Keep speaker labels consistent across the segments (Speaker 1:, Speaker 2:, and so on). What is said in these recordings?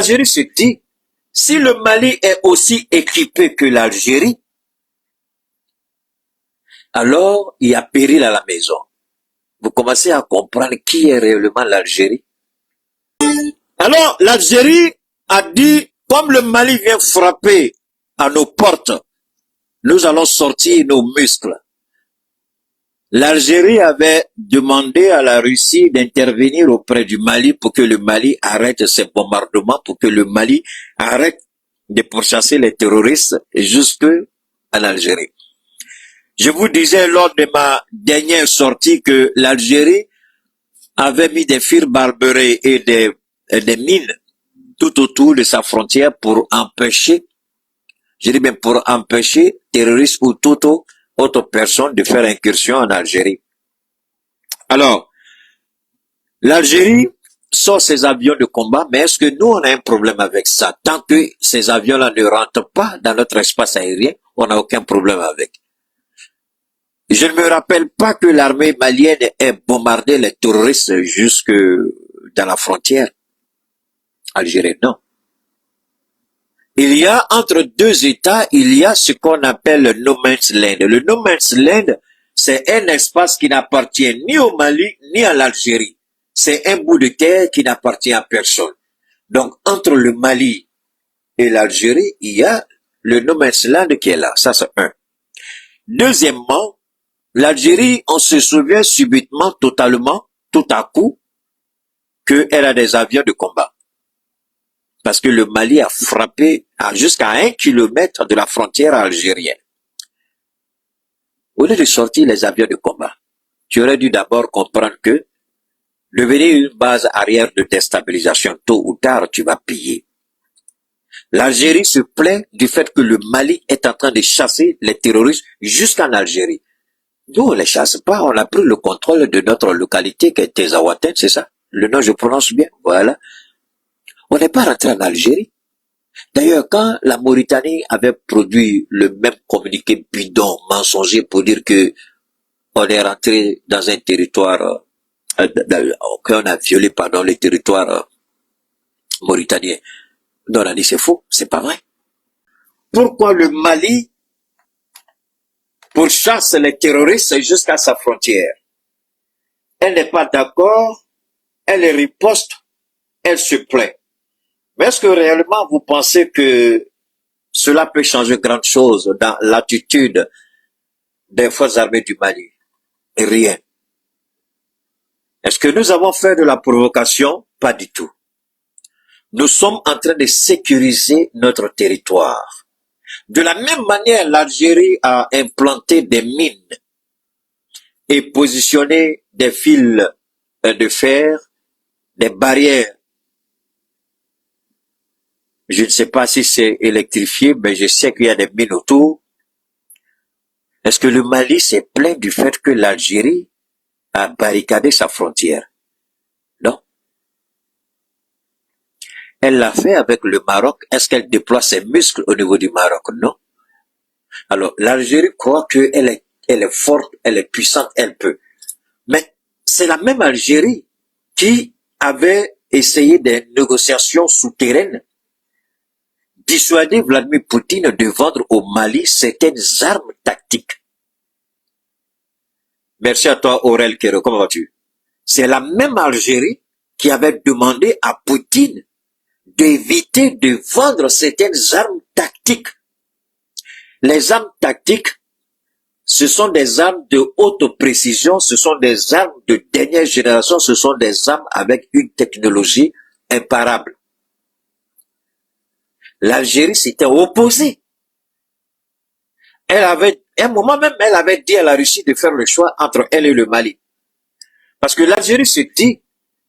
Speaker 1: l'Algérie se dit, si le Mali est aussi équipé que l'Algérie, alors il y a péril à la maison. Vous commencez à comprendre qui est réellement l'Algérie. Alors l'Algérie a dit, comme le Mali vient frapper à nos portes, nous allons sortir nos muscles. L'Algérie avait demandé à la Russie d'intervenir auprès du Mali pour que le Mali arrête ses bombardements, pour que le Mali arrête de pourchasser les terroristes jusque en Algérie. Je vous disais lors de ma dernière sortie que l'Algérie avait mis des fils barbelés et des mines tout autour de sa frontière pour empêcher, je dis bien pour empêcher terroristes ou toute autre personne de faire incursion en Algérie. Alors, l'Algérie sort ses avions de combat, mais est-ce que nous, on a un problème avec ça? Tant que ces avions-là ne rentrent pas dans notre espace aérien, on n'a aucun problème avec. Je ne me rappelle pas que l'armée malienne ait bombardé les terroristes jusque dans la frontière algérienne, non. Il y a entre deux États, il y a ce qu'on appelle le No Man's Land. Le No Man's Land, c'est un espace qui n'appartient ni au Mali, ni à l'Algérie. C'est un bout de terre qui n'appartient à personne. Donc, entre le Mali et l'Algérie, il y a le No Man's Land qui est là. Ça, c'est un. Deuxièmement, l'Algérie, on se souvient subitement, totalement, tout à coup, qu'elle a des avions de combat. Parce que le Mali a frappé jusqu'à 1 kilomètre de la frontière algérienne. Au lieu de sortir les avions de combat, tu aurais dû d'abord comprendre que devenir une base arrière de déstabilisation, tôt ou tard, tu vas payer. L'Algérie se plaint du fait que le Mali est en train de chasser les terroristes jusqu'en Algérie. Nous, on ne les chasse pas, on a pris le contrôle de notre localité qui est Tezawaten, c'est ça? Le nom, je prononce bien, voilà. On n'est pas rentré en Algérie. D'ailleurs, quand la Mauritanie avait produit le même communiqué bidon, mensonger pour dire que on est rentré dans un territoire, qu'on a violé, pardon, le territoire mauritanien, on a dit c'est faux, c'est pas vrai. Pourquoi le Mali pourchasse les terroristes jusqu'à sa frontière? Elle n'est pas d'accord, elle riposte, elle se plaint. Mais est-ce que réellement vous pensez que cela peut changer grand chose dans l'attitude des forces armées du Mali? Rien. Est-ce que nous avons fait de la provocation? Pas du tout. Nous sommes en train de sécuriser notre territoire. De la même manière, l'Algérie a implanté des mines et positionné des fils de fer, des barrières. Je ne sais pas si c'est électrifié, mais je sais qu'il y a des mines autour. Est-ce que le Mali s'est plaint du fait que l'Algérie a barricadé sa frontière? Non. Elle l'a fait avec le Maroc. Est-ce qu'elle déploie ses muscles au niveau du Maroc? Non. Alors, l'Algérie croit qu'elle est forte, elle est puissante, elle peut. Mais c'est la même Algérie qui avait essayé des négociations souterraines, dissuader Vladimir Poutine de vendre au Mali certaines armes tactiques. Merci à toi, Aurel Kero. Comment vas-tu? C'est la même Algérie qui avait demandé à Poutine d'éviter de vendre certaines armes tactiques. Les armes tactiques, ce sont des armes de haute précision, ce sont des armes de dernière génération, ce sont des armes avec une technologie imparable. L'Algérie s'était opposée. Elle avait, à un moment même, elle avait dit à la Russie de faire le choix entre elle et le Mali. Parce que l'Algérie se dit,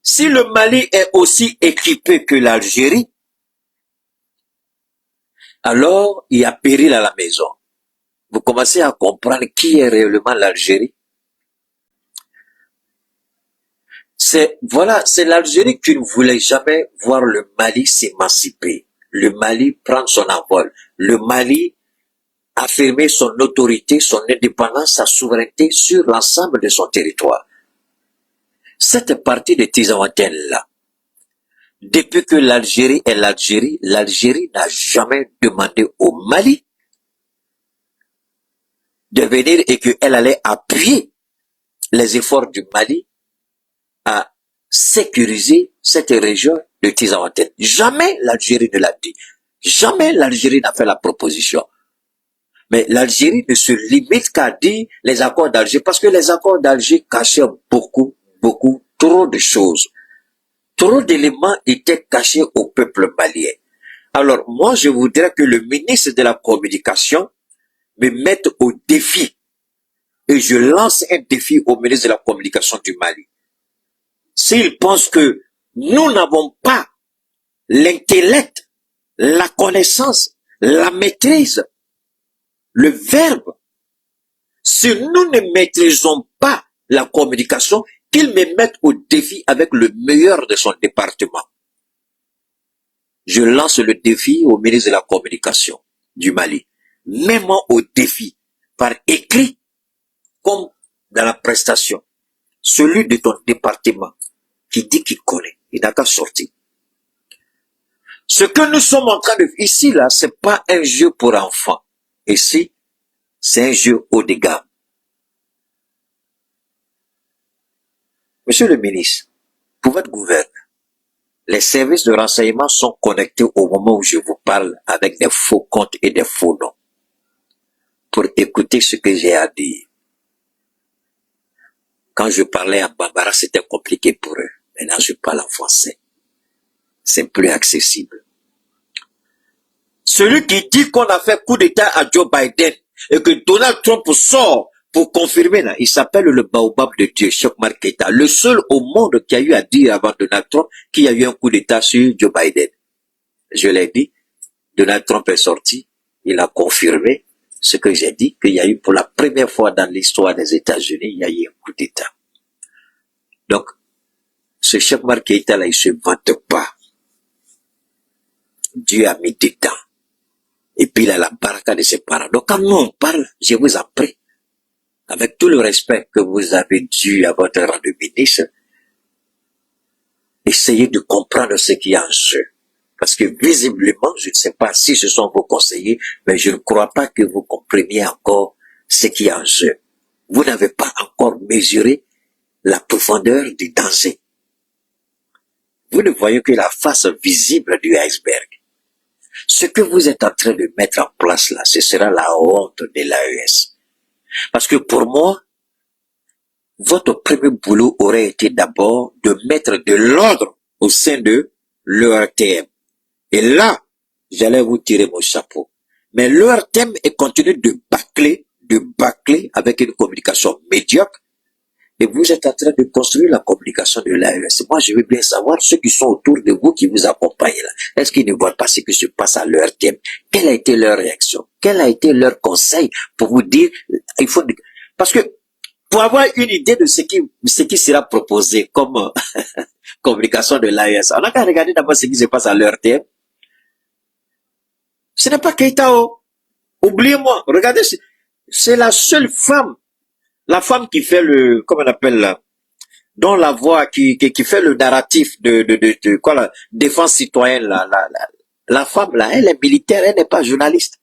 Speaker 1: si le Mali est aussi équipé que l'Algérie, alors il y a péril à la maison. Vous commencez à comprendre qui est réellement l'Algérie. C'est l'Algérie qui ne voulait jamais voir le Mali s'émanciper. Le Mali prendre son envol. Le Mali affirmer son autorité, son indépendance, sa souveraineté sur l'ensemble de son territoire. Cette partie de Tizawanten là, Depuis que l'Algérie est l'Algérie, l'Algérie n'a jamais demandé au Mali de venir et qu'elle allait appuyer les efforts du Mali à sécuriser cette région de Tizaouaten. Jamais l'Algérie ne l'a dit. Jamais l'Algérie n'a fait la proposition. Mais l'Algérie ne se limite qu'à dire les accords d'Alger, parce que les accords d'Alger cachaient beaucoup, trop de choses. Trop d'éléments étaient cachés au peuple malien. Alors, moi, je voudrais que le ministre de la Communication me mette au défi. Et je lance un défi au ministre de la Communication du Mali. S'il pense que nous n'avons pas l'intellect, la connaissance, la maîtrise, le verbe, si nous ne maîtrisons pas la communication, qu'il me mette au défi avec le meilleur de son département. Je lance le défi au ministre de la Communication du Mali. Mets-moi au défi par écrit, comme dans la prestation, celui de ton département qui dit qu'il connaît, il n'a qu'à sortir. Ce que nous sommes en train de faire ici, là, c'est pas un jeu pour enfants. Ici, c'est un jeu haut de gamme. Monsieur le ministre, pour votre gouvernement, les services de renseignement sont connectés au moment où je vous parle avec des faux comptes et des faux noms pour écouter ce que j'ai à dire. Quand je parlais en bambara, c'était compliqué pour eux. Maintenant, je parle en français. C'est plus accessible. Celui qui dit qu'on a fait coup d'État à Joe Biden et que Donald Trump sort pour confirmer, là, il s'appelle le baobab de Dieu, Chokmar Keïta, le seul au monde qui a eu à dire avant Donald Trump qu'il y a eu un coup d'État sur Joe Biden. Je l'ai dit, Donald Trump est sorti, il a confirmé ce que j'ai dit, qu'il y a eu pour la première fois dans l'histoire des États-Unis, il y a eu un coup d'État. Donc, ce Chokmar Keïta là, il se vante pas. Dieu a mis du temps. Et puis il a la baraka de ses parents. Donc quand nous on parle, je vous en prie, avec tout le respect que vous avez dû à votre rang de ministre, essayez de comprendre ce qu'il y a en jeu. Parce que visiblement, je ne sais pas si ce sont vos conseillers, mais je ne crois pas que vous compreniez encore ce qu'il y a en jeu. Vous n'avez pas encore mesuré la profondeur du danger. Vous ne voyez que la face visible du iceberg. Ce que vous êtes en train de mettre en place là, ce sera la honte de l'AES. Parce que pour moi, votre premier boulot aurait été d'abord de mettre de l'ordre au sein de l'ERTM. Et là, j'allais vous tirer mon chapeau. Mais l'ERTM est continué de bâcler avec une communication médiocre. Et vous êtes en train de construire la communication de l'AES. Moi, je veux bien savoir ceux qui sont autour de vous, qui vous accompagnent là. Est-ce qu'ils ne voient pas ce qui se passe à leur thème? Quelle a été leur réaction? Quel a été leur conseil pour vous dire, il faut, parce que, pour avoir une idée de ce qui sera proposé comme communication de l'AES, on n'a qu'à regarder d'abord ce qui se passe à leur thème. Ce n'est pas Keïta. Oubliez-moi. Regardez, c'est la seule femme. La femme qui fait le, comment on appelle là, dont la voix qui fait le narratif de quoi la défense citoyenne là, la femme là, elle est militaire, elle n'est pas journaliste.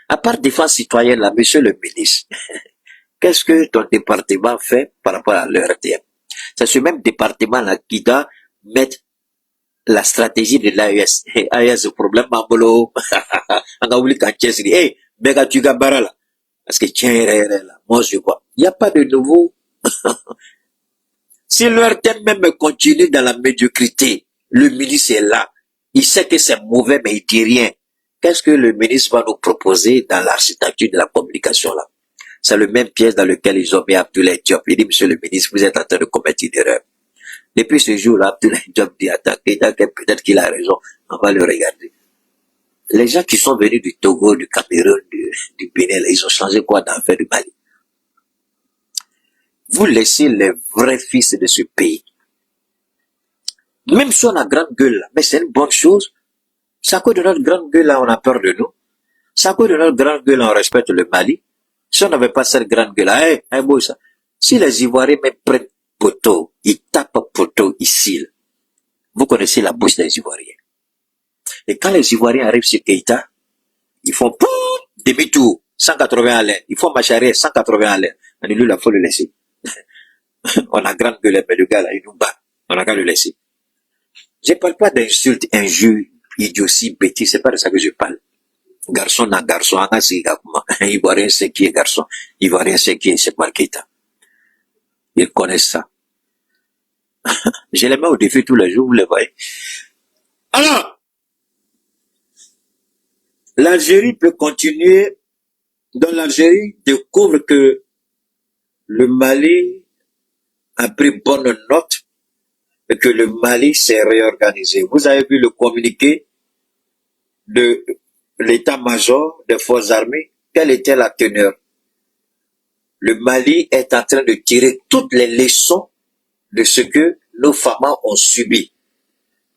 Speaker 1: À part défense citoyenne là, monsieur le ministre, qu'est-ce que ton département fait par rapport à l'ERTM? C'est ce même département là qui doit mettre la stratégie de l'AES. AES, le problème, Mambolo, on a oublié quand tu dis, hey, Bega Tugabara là. Parce que tiens, là, moi je vois, il n'y a pas de nouveau. Si leur thème même continue dans la médiocrité, le ministre est là. Il sait que c'est mauvais, mais il dit rien. Qu'est-ce que le ministre va nous proposer dans l'architecture de la communication là? C'est le même piège dans lequel ils ont mis Abdoulaye Diop. Il dit, monsieur le ministre, vous êtes en train de commettre une erreur. Depuis ce jour-là, Abdoulaye Diop dit, attaquez, peut-être qu'il a raison, on va le regarder. Les gens qui sont venus du Togo, du Cameroun, du Bénin, ils ont changé quoi dans l'affaire du Mali? Vous laissez les vrais fils de ce pays. Même si on a grande gueule, là, mais c'est une bonne chose. C'est à cause de notre grande gueule, là, on a peur de nous. C'est à cause de notre grande gueule, on respecte le Mali. Si on n'avait pas cette grande gueule, là, beau ça. Si les Ivoiriens même prennent poteau, ils tapent poteau ici, là. Vous connaissez la bouche des Ivoiriens. Et quand les Ivoiriens arrivent sur Keïta, ils font demi-tour, 180 à l'air. Il faut marcher arrière, 180 à l'air. On dit, lui, il faut le laisser. On a grande gueule, mais le gars, là, il nous bat. On a qu'à le laisser. Je parle pas d'insultes, injures, idioties, bêtises. C'est pas de ça que je parle. Garçon na garçon, Ivoirien sait qui est garçon. Ivoirien sait qui est Cheikh Keïta. Ils connaissent ça. Je les mets au défi tous les jours, vous les voyez. Alors, l'Algérie peut continuer. Dans l'Algérie, découvre que le Mali a pris bonne note et que le Mali s'est réorganisé. Vous avez vu le communiqué de l'état-major des forces armées. Quelle était la teneur? Le Mali est en train de tirer toutes les leçons de ce que nos femmes ont subi.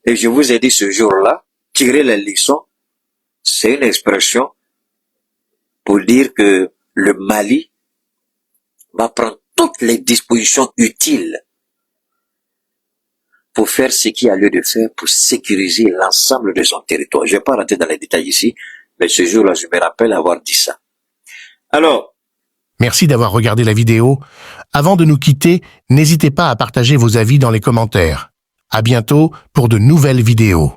Speaker 1: Et je vous ai dit ce jour-là, tirer les leçons, c'est une expression pour dire que le Mali va prendre toutes les dispositions utiles pour faire ce qu'il y a lieu de faire pour sécuriser l'ensemble de son territoire. Je ne vais pas rentrer dans les détails ici, mais ce jour-là, je me rappelle avoir dit ça. Alors,
Speaker 2: merci d'avoir regardé la vidéo. Avant de nous quitter, n'hésitez pas à partager vos avis dans les commentaires. À bientôt pour de nouvelles vidéos.